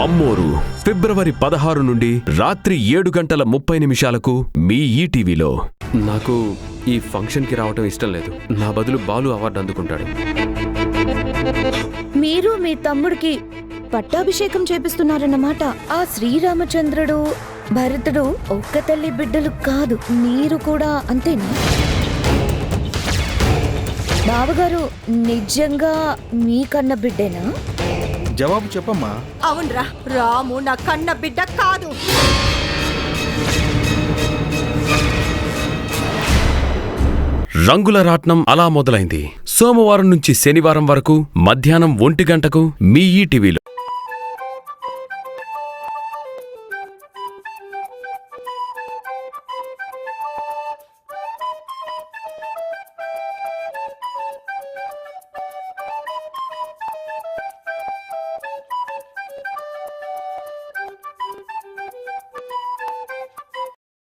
అమ్మోరు ఫిబ్రవరి 16 నుండి రాత్రి 7:30 మీ ఈటీవీలో. నాకు ఈ ఫంక్షన్కి రావటం ఇష్టం లేదు. నా బదులు బాలు అవార్డు అందుకుంటాడు. మీరు మీ తమ్ముడికి పట్టాభిషేకం చేపిస్తున్నారన్నమాట. ఆ శ్రీరామచంద్రుడు భరతుడు ఒక్క తల్లి బిడ్డలు కాదు, మీరు కూడా అంతేనా? బావగారు నిజంగా మీ కన్న బిడ్డేనా? జవాబు చెప్పమ్మా. అవునరా, రాము నా కన్న బిడ్డ కాదు. రంగుల రాట్నం అలా మొదలైంది. సోమవారం నుంచి శనివారం వరకు మధ్యాహ్నం 1 గంటకు మీ ఈటీవీలో.